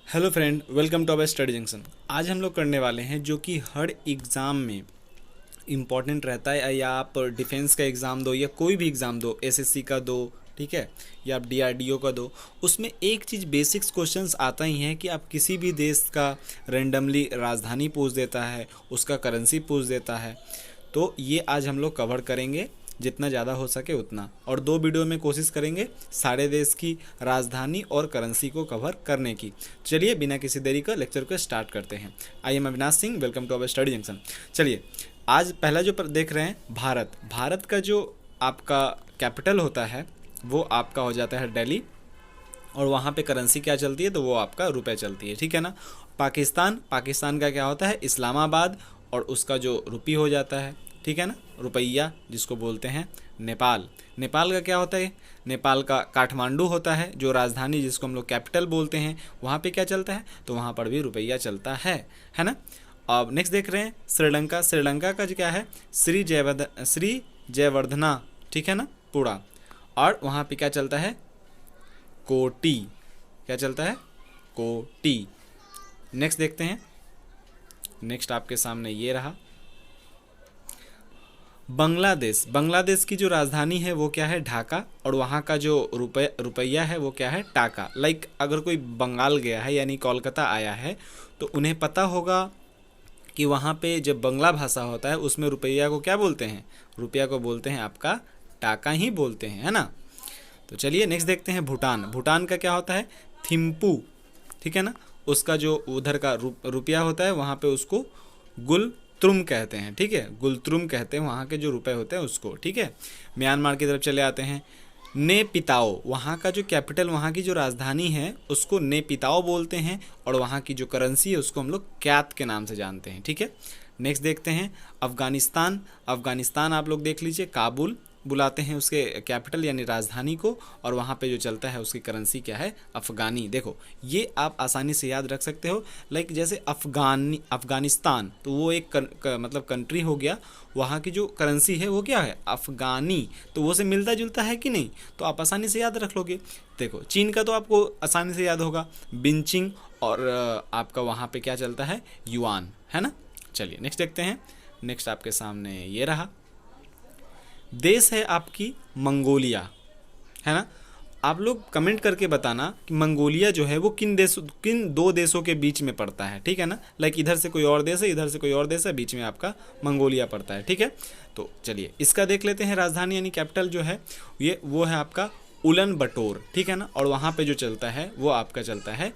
Hello friend, welcome to our Study Junction. आज हम लोग करने वाले हैं जो कि हर एग्ज़ाम में इम्पॉर्टेंट रहता है, या आप डिफेंस का एग्ज़ाम दो या कोई भी एग्ज़ाम दो, एसएससी का दो, ठीक है, या आप डीआरडीओ का दो। उसमें एक चीज़ बेसिक्स क्वेश्चंस आता ही है कि आप किसी भी देश का रेंडमली राजधानी पूछ देता है, उसका करेंसी पूछ देता है। तो ये आज हम लोग कवर करेंगे, जितना ज़्यादा हो सके उतना, और 2 वीडियो में कोशिश करेंगे सारे देश की राजधानी और करेंसी को कवर करने की। चलिए बिना किसी देरी का लेक्चर को स्टार्ट करते हैं। I am Avinash Singh, welcome to our Study Junction. चलिए, आज पहला जो देख रहे हैं भारत। भारत का जो आपका कैपिटल होता है वो आपका हो जाता है दिल्ली, और वहाँ पे करेंसी क्या चलती है, तो वो आपका रुपए चलती है, ठीक है ना। पाकिस्तान, पाकिस्तान का क्या होता है, इस्लामाबाद, और उसका जो रुपी हो जाता है, ठीक है ना, रुपया जिसको बोलते हैं। नेपाल, नेपाल का क्या होता है, नेपाल का काठमांडू होता है, जो राजधानी जिसको हम लोग कैपिटल बोलते हैं, वहाँ पे क्या चलता है, तो वहाँ पर भी रुपया चलता है ना। अब नेक्स्ट देख रहे हैं श्रीलंका। श्रीलंका का जो क्या है, श्री जयवर्धना, ठीक है ना, पूरा, और वहाँ पे क्या चलता है, कोटी, क्या चलता है, कोटी। नेक्स्ट देखते हैं, नेक्स्ट आपके सामने ये रहा बांग्लादेश। बांग्लादेश की जो राजधानी है वो क्या है, ढाका, और वहाँ का जो रुपया है वो क्या है, टाका। लाइक अगर कोई बंगाल गया है यानी कोलकाता आया है तो उन्हें पता होगा कि वहाँ पे जब बंगला भाषा होता है उसमें रुपया को क्या बोलते हैं, रुपया को बोलते हैं आपका टाका ही बोलते हैं, है ना। तो चलिए नेक्स्ट देखते हैं भूटान। भूटान का क्या होता है, थिम्पू, ठीक है ना, उसका जो उधर का रुपया होता है वहाँ पे उसको गुलत्रुम कहते हैं, ठीक है, गुलत्रुम कहते हैं वहाँ के जो रुपए होते हैं उसको, ठीक है। म्यांमार की तरफ चले आते हैं। नेपिताओ, वहाँ का जो कैपिटल, वहाँ की जो राजधानी है उसको नेपिताओ बोलते हैं, और वहाँ की जो करेंसी है उसको हम लोग कैत के नाम से जानते हैं, ठीक है। नेक्स्ट देखते हैं अफ़गानिस्तान। अफ़गानिस्तान आप लोग देख लीजिए, काबुल बुलाते हैं उसके कैपिटल यानी राजधानी को, और वहाँ पे जो चलता है उसकी करेंसी क्या है, अफ़गानी। देखो ये आप आसानी से याद रख सकते हो, लाइक जैसे अफ़गानिस्तान, तो वो एक मतलब कंट्री हो गया, वहाँ की जो करेंसी है वो क्या है, अफ़गानी, तो वो से मिलता जुलता है कि नहीं, तो आप आसानी से याद रख लोगे। देखो चीन का तो आपको आसानी से याद होगा, बिंचिंग, और आपका वहाँ पे क्या चलता है, युआन, है ना। चलिए नेक्स्ट देखते हैं। नेक्स्ट आपके सामने ये रहा, देश है आपकी मंगोलिया, है ना। आप लोग कमेंट करके बताना कि मंगोलिया जो है वो किन 2 देशों के बीच में पड़ता है, ठीक है ना। लाइक इधर से कोई और देश है, इधर से कोई और देश है, बीच में आपका मंगोलिया पड़ता है, ठीक है। तो चलिए इसका देख लेते हैं, राजधानी यानी कैपिटल जो है ये वो है आपका उलन बटोर, ठीक है ना, और वहाँ पे जो चलता है वो आपका चलता है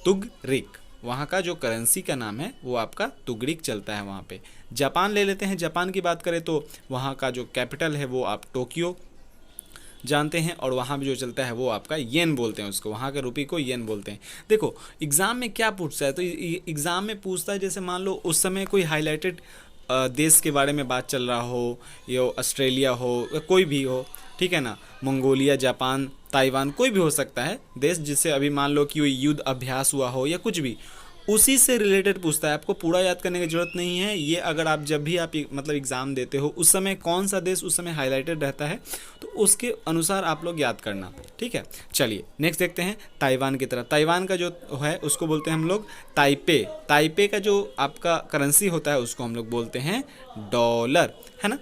तुगरिक। वहाँ का जो करेंसी का नाम है वो आपका तुगरिक चलता है वहाँ पे। जापान ले लेते हैं। जापान की बात करें तो वहाँ का जो कैपिटल है वो आप टोक्यो जानते हैं, और वहाँ भी जो चलता है वो आपका येन बोलते हैं उसको, वहाँ के रुपये को येन बोलते हैं। देखो एग्ज़ाम में क्या पूछता है, तो एग्ज़ाम में पूछता है जैसे मान लो उस समय कोई हाईलाइटेड देश के बारे में बात चल रहा हो, या ऑस्ट्रेलिया हो या कोई भी हो, ठीक है ना, मंगोलिया, जापान, ताइवान, कोई भी हो सकता है देश, जिससे अभी मान लो कि युद्ध अभ्यास हुआ हो या कुछ भी, उसी से रिलेटेड पूछता है। आपको पूरा याद करने की जरूरत नहीं है ये, अगर आप जब भी आप मतलब एग्ज़ाम देते हो उस समय कौन सा देश उस समय हाईलाइटेड रहता है तो उसके अनुसार आप लोग याद करना, ठीक है। चलिए नेक्स्ट देखते हैं ताइवान की तरफ। ताइवान का जो है उसको बोलते हैं हम लोग ताइपे। ताइपे का जो आपका करेंसी होता है उसको हम लोग बोलते हैं डॉलर, है ना।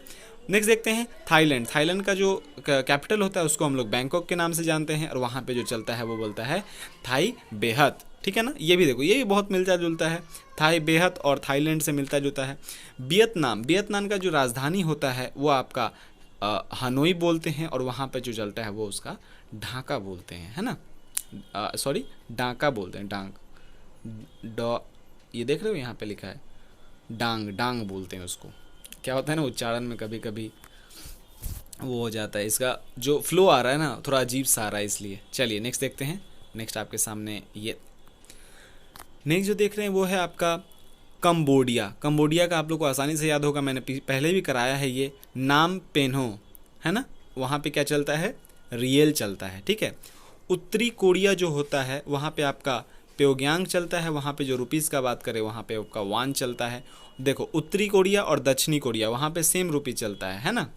नेक्स्ट देखते हैं थाईलैंड। थाईलैंड का जो कैपिटल होता है उसको हम लोग बैंकॉक के नाम से जानते हैं, और वहाँ पे जो चलता है वो बोलता है थाई बेहत, ठीक है ना। ये भी देखो, ये भी बहुत मिलता जुलता है, थाई बेहत और थाईलैंड से मिलता जुलता है। वियतनाम, वियतनाम का जो राजधानी होता है वो आपका हनोई बोलते हैं, और वहाँ पे जो चलता है वो उसका ढाका बोलते हैं, है ना, सॉरी डाका बोलते हैं, ये देख रहे हो यहाँ पे लिखा है डांग, डांग बोलते हैं उसको। क्या होता है ना, उच्चारण में कभी कभी वो हो जाता है, इसका जो फ्लो आ रहा है ना थोड़ा अजीब सा आ रहा है इसलिए। चलिए नेक्स्ट देखते हैं। नेक्स्ट आपके सामने ये नेक्स्ट जो देख रहे हैं वो है आपका कंबोडिया। कंबोडिया का आप लोग को आसानी से याद होगा, मैंने पहले भी कराया है ये, नाम पेन्हो, है ना, वहाँ पे क्या चलता है, रियल चलता है, ठीक है। उत्तरी कोरिया जो होता है वहाँ पे आपका प्योग्यांग चलता है, वहाँ पे जो रुपीज़ का बात करें वहाँ पे आपका वान चलता है। देखो उत्तरी कोरिया और दक्षिणी कोरिया वहाँ पे सेम रुपी चलता है ना,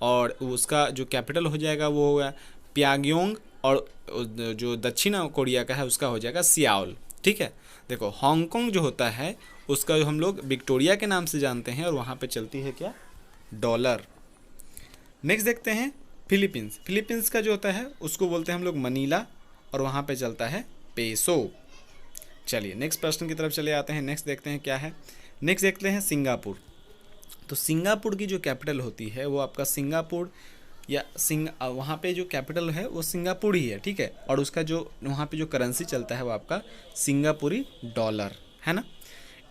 और उसका जो कैपिटल हो जाएगा वो होगा प्याग्योंग, और जो दक्षिण कोरिया का है उसका हो जाएगा सियाओल, ठीक है। देखो हांगकांग जो होता है उसका जो हम लोग विक्टोरिया के नाम से जानते हैं, और वहाँ पे चलती है क्या, डॉलर। नेक्स्ट देखते हैं फिलीपींस। फिलीपींस का जो होता है उसको बोलते हैं हम लोग मनीला, और वहाँ पे चलता है पेसो। चलिए नेक्स्ट प्रश्न की तरफ चले आते हैं। नेक्स्ट देखते हैं क्या है। नेक्स्ट देखते हैं सिंगापुर। तो सिंगापुर की जो कैपिटल होती है वो आपका सिंगापुर या वहाँ पे जो कैपिटल है वो सिंगापुर ही है, ठीक है। और उसका जो वहाँ पे जो करेंसी चलता है वो आपका सिंगापुरी डॉलर है ना।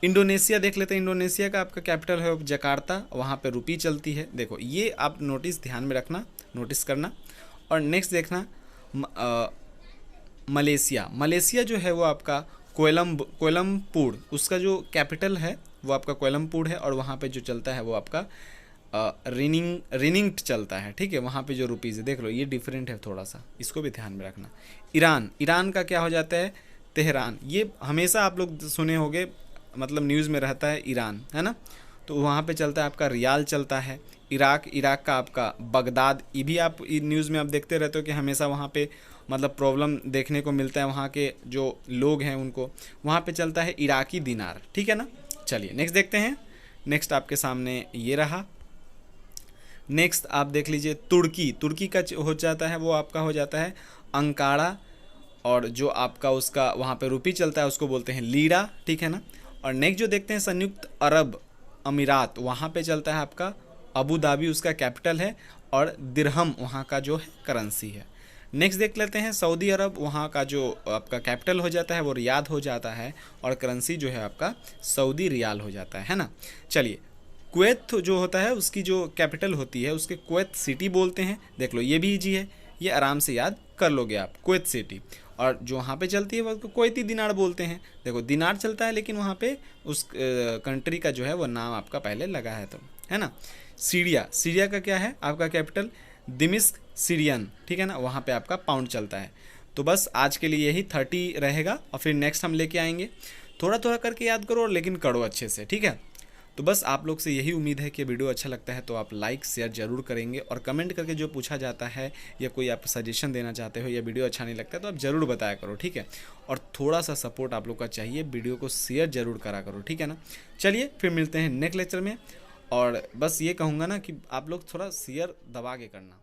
इंडोनेशिया देख लेते हैं। इंडोनेशिया का आपका कैपिटल है जकार्ता, वहाँ पे रुपी चलती है। देखो ये आप नोटिस ध्यान में रखना, नोटिस करना। और नेक्स्ट देखना मलेशिया। मलेशिया जो है वो आपका कोलमपुर, उसका जो कैपिटल है वो आपका कोलमपुर है, और वहाँ पे जो चलता है वो आपका रिनिंग्ट चलता है, ठीक है। वहाँ पे जो रुपीज़ है देख लो ये डिफरेंट है थोड़ा सा, इसको भी ध्यान में रखना। ईरान का क्या हो जाता है, तेहरान। ये हमेशा आप लोग सुने होंगे, मतलब न्यूज़ में रहता है ईरान, है ना। तो वहाँ पे चलता है आपका रियाल चलता है। इराक का आपका बगदाद, ये भी आप न्यूज़ में आप देखते रहते हो कि हमेशा वहाँ पे मतलब प्रॉब्लम देखने को मिलता है, वहाँ के जो लोग हैं उनको। वहाँ पे चलता है इराकी दिनार, ठीक है ना। चलिए नेक्स्ट देखते हैं। नेक्स्ट आपके सामने ये रहा। नेक्स्ट आप देख लीजिए तुर्की का हो जाता है वो आपका हो जाता है अंकारा, और जो आपका उसका वहाँ पे रुपी चलता है उसको बोलते हैं लीरा, ठीक है ना। और नेक्स्ट जो देखते हैं संयुक्त अरब अमीरात, वहाँ पे चलता है आपका अबू धाबी, उसका कैपिटल है, और दिरहम वहाँ का जो है करेंसी है। नेक्स्ट देख लेते हैं सऊदी अरब, वहाँ का जो आपका कैपिटल हो जाता है वो रियाद हो जाता है, और करेंसी जो है आपका सऊदी रियाल हो जाता है ना। चलिए कुवैत जो होता है उसकी जो कैपिटल होती है उसके कुवैत सिटी बोलते हैं। देख लो ये भी इजी है, ये आराम से याद कर लोगे आप, कुवैत सिटी। और जो वहाँ पे चलती है वो कुवैती दिनार बोलते हैं। देखो दिनार चलता है लेकिन वहाँ पे उस कंट्री का जो है वो नाम आपका पहले लगा है, तो है ना। सीरिया का क्या है आपका कैपिटल, दिमिश्क सीरियन, ठीक है ना। वहाँ पे आपका पाउंड चलता है। तो बस आज के लिए यही 30 रहेगा, और फिर नेक्स्ट हम लेके आएंगे। थोड़ा थोड़ा करके याद करो, लेकिन करो अच्छे से, ठीक है। तो बस आप लोग से यही उम्मीद है कि वीडियो अच्छा लगता है तो आप लाइक शेयर जरूर करेंगे, और कमेंट करके जो पूछा जाता है या कोई आप सजेशन देना चाहते हो या वीडियो अच्छा नहीं लगता है तो आप ज़रूर बताया करो, ठीक है। और थोड़ा सा सपोर्ट आप लोग का चाहिए, वीडियो को शेयर जरूर करा करो, ठीक है ना। चलिए फिर मिलते हैं नेक्स्ट लेक्चर में, और बस ये कहूँगा ना कि आप लोग थोड़ा शेयर दबा के करना।